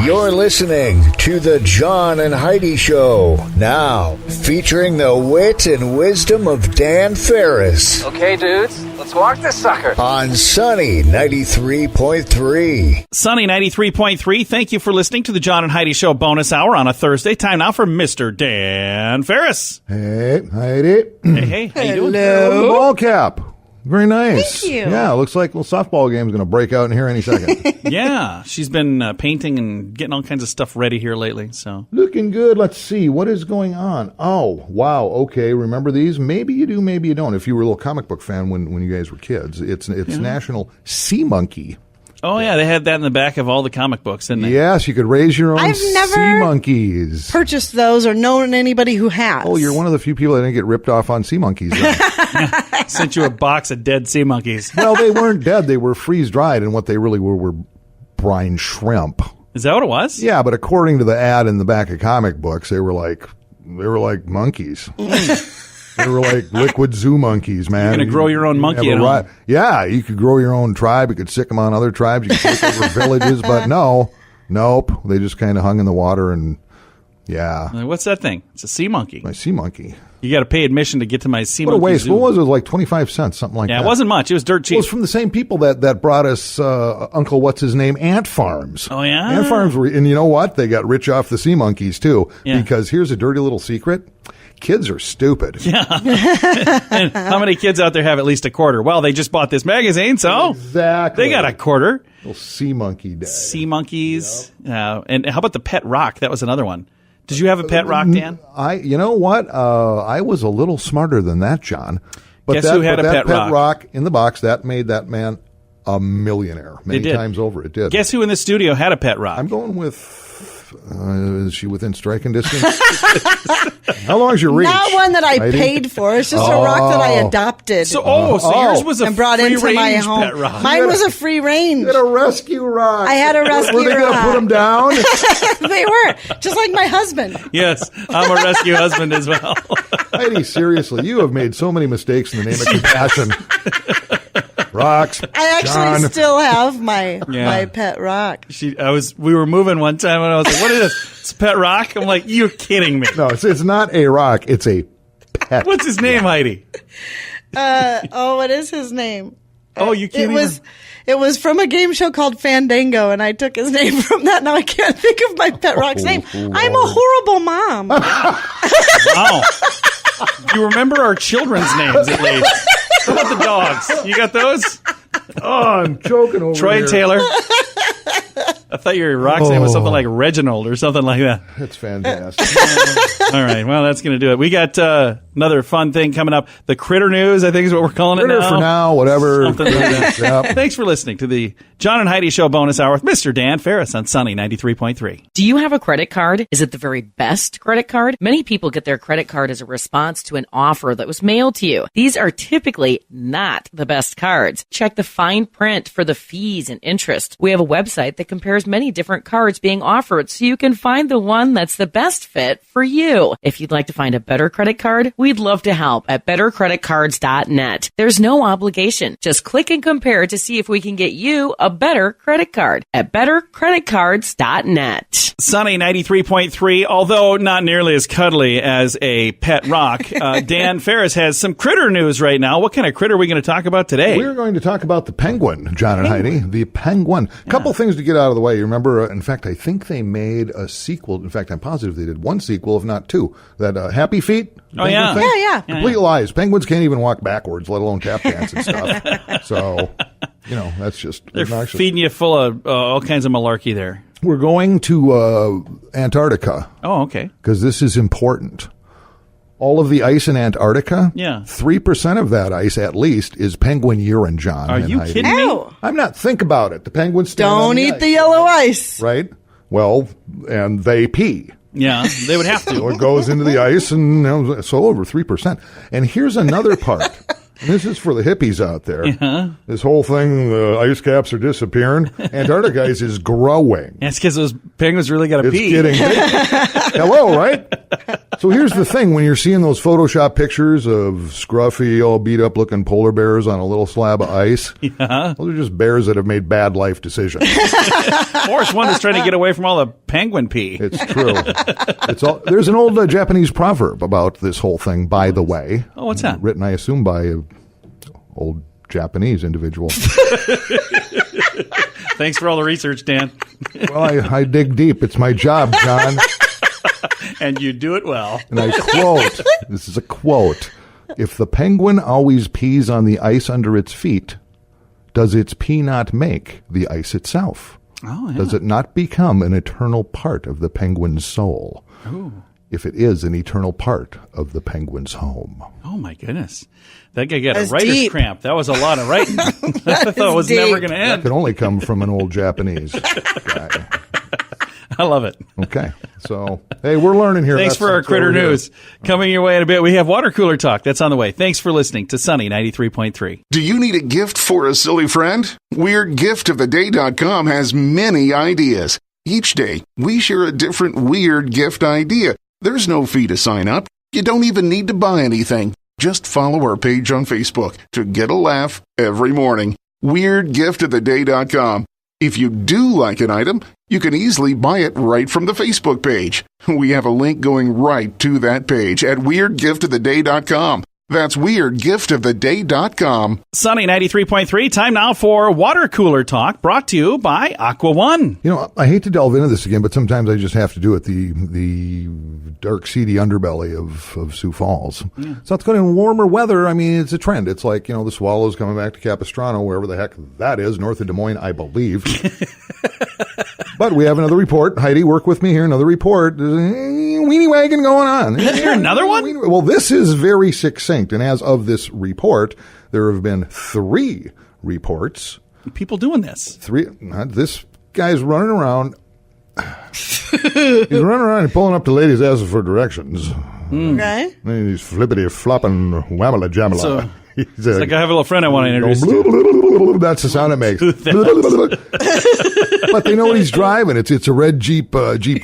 You're listening to the John and Heidi Show. Now, featuring the wit and wisdom of Dan Farris. Okay, dudes, let's walk this sucker. On Sunny 93.3. Sunny 93.3, thank you for listening to the John and Heidi Show bonus hour on a Thursday. Time now for Mr. Dan Farris. Hey, Heidi. Hey, how you doing? The ball cap. Very nice. Thank you. Yeah, looks like a little softball game is going to break out in here any second. Yeah, she's been painting and getting all kinds of stuff ready here lately. So Looking good. Let's see. What is going on? Oh, wow. Okay. Remember these? Maybe you do, maybe you don't. If you were a little comic book fan when you guys were kids, it's National Sea Monkey. Oh, yeah, they had that in the back of all the comic books, didn't they? Yes, you could raise your own I've never sea monkeys. Purchased those or known anybody who has. Oh, you're one of the few people that didn't get ripped off on sea monkeys. Sent you a box of dead sea monkeys. Well, they weren't dead. They were freeze-dried, and what they really were brine shrimp. Is that what it was? Yeah, but according to the ad in the back of comic books, they were like monkeys. They were like liquid zoo monkeys, man. You're going to grow your own monkey at home. Yeah, you could grow your own tribe. You could sick them on other tribes. You could take over villages, but nope. They just kind of hung in the water and, yeah. What's that thing? It's a sea monkey. My sea monkey. You got to pay admission to get to my sea What monkey a waste. zoo. What was it? Like 25 cents, something like that. Yeah, it wasn't much. It was dirt cheap. It was from the same people that brought us Uncle What's-His-name Ant Farms. Oh, yeah? Ant Farms were, and you know what? They got rich off the sea monkeys, too. Yeah. Because here's a dirty little secret. Kids are stupid. Yeah. And how many kids out there have at least a quarter? Well, they just bought this magazine, so Exactly. they got a quarter. Little sea monkey day. Sea monkeys. Yep. And how about the pet rock? That was another one. Did you have a pet rock, Dan? You know what? I was a little smarter than that, John. But Guess who had a that pet rock in the box, that made that man a millionaire many times over. It did. Guess who in the studio had a pet rock? I'm going with... is she within striking distance? How long is your reach? Not one that I Heidi? paid for. It's just a rock that I adopted So yours was a and brought into my free-range home. pet rock. Mine was a free range. You had a rescue rock. I had a rescue Were they going to rock. put him down? They were just like my husband. Yes, I'm a rescue husband as well. Heidi, seriously, you have made so many mistakes in the name of compassion. Rocks. I actually John. still have my Yeah. pet rock. We were moving one time and I was like, what is this? It's a pet rock? I'm like, you're kidding me. No, it's not a rock. It's a pet. What's his name, Heidi? What is his name? Oh, you can't It was from a game show called Fandango, and I took his name from that. Now I can't think of my pet rock's name. I'm a horrible mom. Wow. You remember our children's names, at least. How about the dogs? You got those? Oh, I'm choking over Troy here. Taylor. I thought your rock's name was something like Reginald or something like that. That's fantastic. All right. Well, that's going to do it. We got another fun thing coming up. The Critter News, I think is what we're calling it Critter now. for now, whatever. Something like that. Yep. Thanks for listening to the John and Heidi Show bonus hour with Mr. Dan Farris on Sunny 93.3. Do you have a credit card? Is it the very best credit card? Many people get their credit card as a response to an offer that was mailed to you. These are typically not the best cards. Check the fine print for the fees and interest. We have a website that compares many different cards being offered so you can find the one that's the best fit for you. If you'd like to find a better credit card, we'd love to help at bettercreditcards.net. There's no obligation. Just click and compare to see if we can get you a better credit card at bettercreditcards.net. Sunny 93.3, although not nearly as cuddly as a pet rock. Dan Farris has some critter news right now. What kind of critter are we going to talk about today? We're going to talk about the penguin, John and Heidi. The penguin. A couple things to get out of the way. You remember, in fact, I think they made a sequel. In fact, I'm positive they did one sequel, if not two. That Happy Feet. Oh, yeah. Thing? Yeah. Complete lies. Penguins can't even walk backwards, let alone tap dance and stuff. So, that's just They're obnoxious. feeding you full of all kinds of malarkey there. We're going to Antarctica. Oh, okay. Because this is important. All of the ice in Antarctica, 3% of that ice, at least, is penguin urine, John. Are and you Heidi. kidding me? Ew. I'm not. Think about it. The penguins stand on Don't the eat ice, the yellow ice. right? Well, and they pee. Yeah, they would have So to. it goes into the ice, and so over 3%. And here's another part. This is for the hippies out there. Yeah. This whole thing, the ice caps are disappearing. Antarctica ice is growing. That's because those penguins really got to It's pee. getting big. Hello, right? So here's the thing. When you're seeing those Photoshop pictures of scruffy, all beat up looking polar bears on a little slab of ice, those are just bears that have made bad life decisions. Or it's one that's trying to get away from all the penguin pee. It's true. There's an old Japanese proverb about this whole thing, by the way. Oh, what's that? Written, I assume, by an old Japanese individual. Thanks for all the research, Dan. Well, I dig deep. It's my job, John. And you do it well. And I quote, this is a quote, "If the penguin always pees on the ice under its feet, does its pee not make the ice itself? Oh, yeah. Does it not become an eternal part of the penguin's soul? Ooh. If it is an eternal part of the penguin's home." Oh, my goodness. That guy got That's a writer's deep. cramp. That was a lot of writing. I thought it was deep. never going to That end. could only come from an old Japanese guy. I love it. Okay. So, hey, we're learning here. Thanks for our critter news. Coming your way in a bit, we have water cooler talk. That's on the way. Thanks for listening to Sunny 93.3. Do you need a gift for a silly friend? WeirdGiftOfTheDay.com has many ideas. Each day, we share a different weird gift idea. There's no fee to sign up. You don't even need to buy anything. Just follow our page on Facebook to get a laugh every morning. WeirdGiftOfTheDay.com. If you do like an item, you can easily buy it right from the Facebook page. We have a link going right to that page at WeirdGiftOfTheDay.com. That's WeirdGiftOfTheDay.com. Sunny 93.3. Time now for water cooler talk, brought to you by Aqua One. You know, I hate to delve into this again, but sometimes I just have to do it. The dark, seedy underbelly of Sioux Falls. Yeah. South Dakota in warmer weather, I mean, it's a trend. It's like, you know, the Swallows coming back to Capistrano, wherever the heck that is, north of Des Moines, I believe. But we have another report. Heidi, work with me here. Another report. There's a weenie wagon going on. Is there another one? Well, this is very succinct. And as of this report, there have been 3 reports. People doing this. This guy's running around. He's running around and pulling up to ladies' asses for directions. Okay. And he's flippity flopping whammala jamala. So, He's it's like I have a little friend I want to introduce blah, to. blah, blah, blah, blah, that's the sound it makes. But they know what he's driving. It's a red Jeep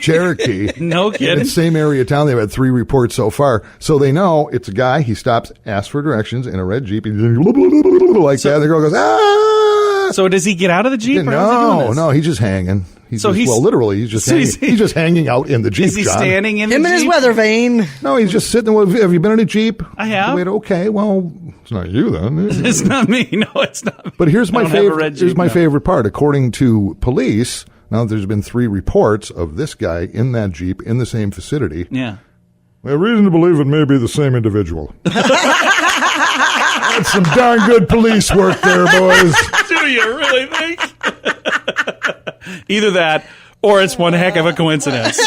Cherokee. No In kidding. the same area of town. They've had 3 reports so far. So they know it's a guy. He stops, asks for directions in a red Jeep. He's like that. And the girl goes, ah! So does he get out of the Jeep? Or how's he doing this? No, he's just hanging. So he's literally, he's just so hanging. he's- He's just hanging out in the Jeep, Is he John. standing in Him the and his Jeep? weather vane. No, he's just sitting. Well, have you been in a Jeep? I have. Wait, okay, well, it's not you then. It's not me. No, it's not. But here's I my don't have a favorite. red Here's Jeep, my no. favorite part. According to police, now there's been 3 reports of this guy in that Jeep in the same vicinity. Yeah. We have reason to believe it may be the same individual. That's some darn good police work there, boys. Do you really think? Either that or it's one heck of a coincidence.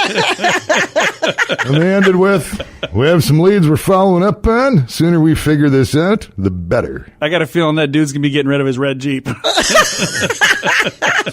And they ended with, we have some leads we're following up on. Sooner we figure this out, the better. I got a feeling that dude's going to be getting rid of his red Jeep. So,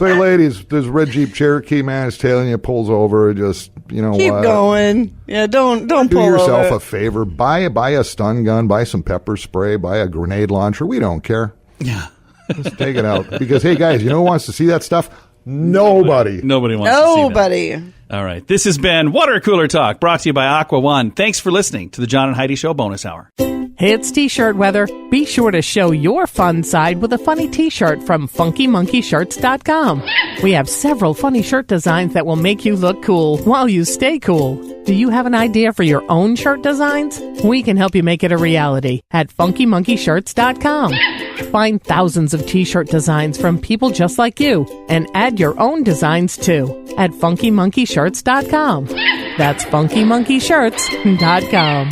hey, ladies, this red Jeep Cherokee man is tailing you, pulls over, just, you know Keep what? going. Yeah, don't Do pull yourself over. a favor. Buy a stun gun, buy some pepper spray, buy a grenade launcher. We don't care. Yeah. Just take it out. Because, hey, guys, you know who wants to see that stuff? Nobody. Nobody wants to see that. Nobody. All right. This has been Water Cooler Talk, brought to you by Aqua One. Thanks for listening to the John and Heidi Show bonus hour. It's T-shirt weather. Be sure to show your fun side with a funny T-shirt from FunkyMonkeyShirts.com. We have several funny shirt designs that will make you look cool while you stay cool. Do you have an idea for your own shirt designs? We can help you make it a reality at FunkyMonkeyShirts.com. Find thousands of T-shirt designs from people just like you and add your own designs too at FunkyMonkeyShirts.com. That's FunkyMonkeyShirts.com.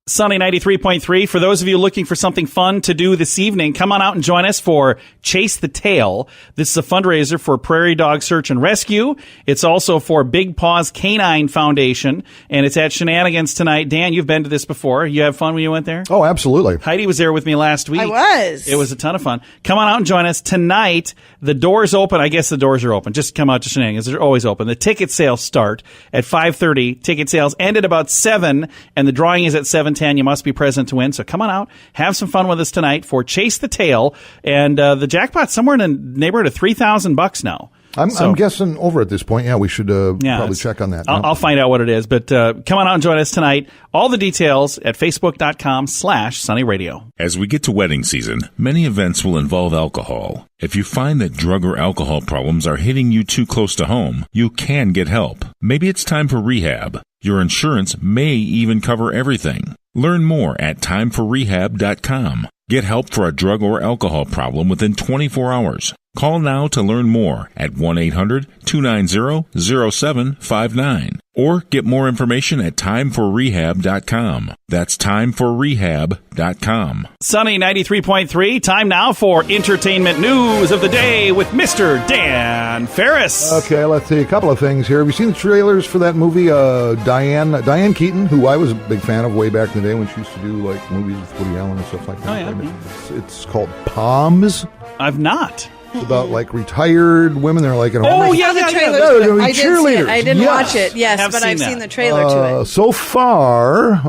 Sunny 93.3. For those of you looking for something fun to do this evening, come on out and join us for Chase the Tail. This is a fundraiser for Prairie Dog Search and Rescue. It's also for Big Paws Canine Foundation, and it's at Shenanigans tonight. Dan, you've been to this before. You have fun when you went there? Oh, absolutely. Heidi was there with me last week. I was. It was a ton of fun. Come on out and join us tonight. The doors open. I guess the doors are open. Just come out to Shenanigans. They're always open. The ticket sales start at 5:30. Ticket sales end at about 7, and the drawing is at 7:10. You must be present to win. So come on out. Have some fun with us tonight for Chase the Tail. And the jackpot's somewhere in the neighborhood of $3,000 now. I'm guessing over at this point. Yeah, we should probably check on that. I'll find out what it is. But come on out and join us tonight. All the details at facebook.com/sunnyradio. As we get to wedding season, many events will involve alcohol. If you find that drug or alcohol problems are hitting you too close to home, you can get help. Maybe it's time for rehab. Your insurance may even cover everything. Learn more at timeforrehab.com. Get help for a drug or alcohol problem within 24 hours. Call now to learn more at 1-800-290-0759 or get more information at timeforrehab.com. That's timeforrehab.com. Sunny 93.3. Time now for entertainment news of the day with Mr. Dan Farris. Okay, let's see a couple of things here. Have you seen the trailers for that movie, Diane Keaton, who I was a big fan of way back in the day when she used to do like movies with Woody Allen and stuff like that? Oh, yeah. It's called Palms. I've not. It's about like retired women. They're like in a I did see it. I didn't watch it. Yes, but I've seen the trailer to it. So far,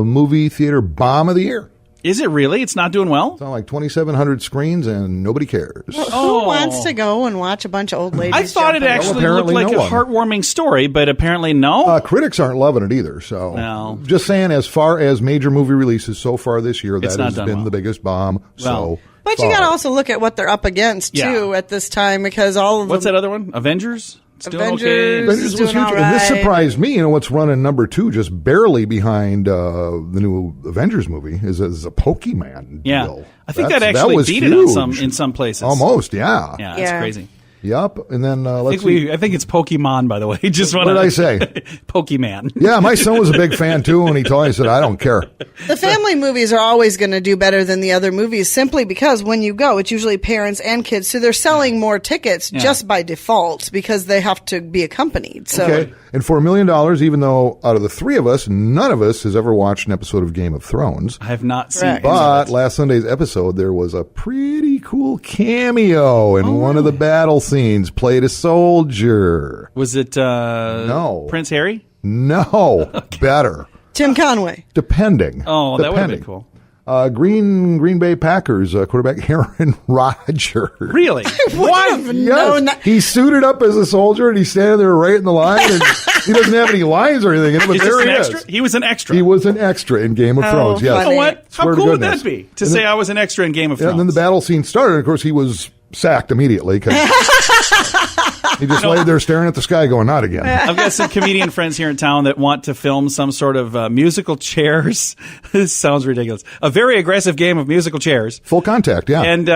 movie theater bomb of the year. Is it really? It's not doing well? It's on like 2,700 screens and nobody cares. Well, who wants to go and watch a bunch of old ladies? I thought it actually looked like a heartwarming story, but apparently no. Critics aren't loving it either. So just saying, as far as major movie releases so far this year, that has been the biggest bomb. But you got to also look at what they're up against too at this time, because all of what's that other one? Avengers. It's doing okay. Avengers was huge, and this surprised me. You know what's running number 2, just barely behind the new Avengers movie, is a Pokemon deal. I think that actually beat it in some places. Almost, yeah. Yeah, that's crazy. Yep, and then I think it's Pokemon, by the way. Just what did I say? Pokemon. Yeah, my son was a big fan too, and he told me, I said, I don't care. The family movies are always going to do better than the other movies, simply because when you go, it's usually parents and kids, so they're selling more tickets just by default because they have to be accompanied. So. Okay, and for $1 million, even though out of the three of us, none of us has ever watched an episode of Game of Thrones. I have not seen it. But last Sunday's episode, there was a pretty cool cameo in one of the battle scenes. Played a soldier. Was it no Prince Harry? No. Better. Tim Conway. Depending. Oh, that would have been cool. Green Bay Packers quarterback Aaron Rodgers. Really? What? Yes. He suited up as a soldier and he's standing there right in the line and he doesn't have any lines or anything in it, but there he is. He was an extra. He was an extra in Game of Thrones, yes. You know what? How cool would that be to say I was an extra in Game of Thrones? And then the battle scene started, and of course he was sacked immediately because he just laid there staring at the sky going, not again. I've got some comedian friends here in town that want to film some sort of musical chairs. This sounds ridiculous. A very aggressive game of musical chairs. Full contact, yeah. And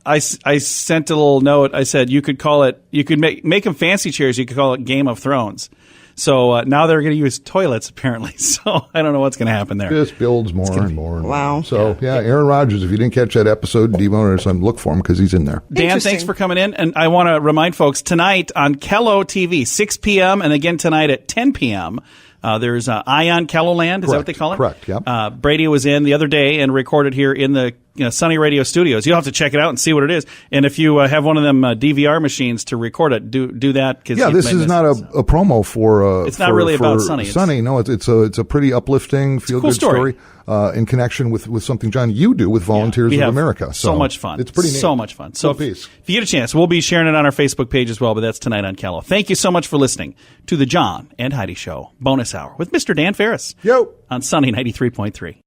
I sent a little note. I said you could call it, you could make them fancy chairs. You could call it Game of Thrones. So now they're going to use toilets, apparently. So I don't know what's going to happen there. Just builds more and more. Wow. So, Aaron Rodgers, if you didn't catch that episode, Devo or something, look for him because he's in there. Dan, thanks for coming in. And I want to remind folks, tonight on Kello TV, 6 p.m., and again tonight at 10 p.m., there's Ion Kelloland. Is that what they call it? Correct, yep. Brady was in the other day and recorded here in the Sunny Radio Studios. You'll have to check it out and see what it is. And if you have one of them DVR machines to record it, do that. Yeah, this is not a promo for. It's not really about Sunny. Sunny, no, it's a pretty uplifting, feel good story. In connection with something, John, you do with Volunteers of America. So much fun. It's pretty neat. So much fun. So if you get a chance, we'll be sharing it on our Facebook page as well, but that's tonight on Kello. Thank you so much for listening to the John and Heidi Show bonus hour with Mr. Dan Farris. Yo. On Sunny 93.3.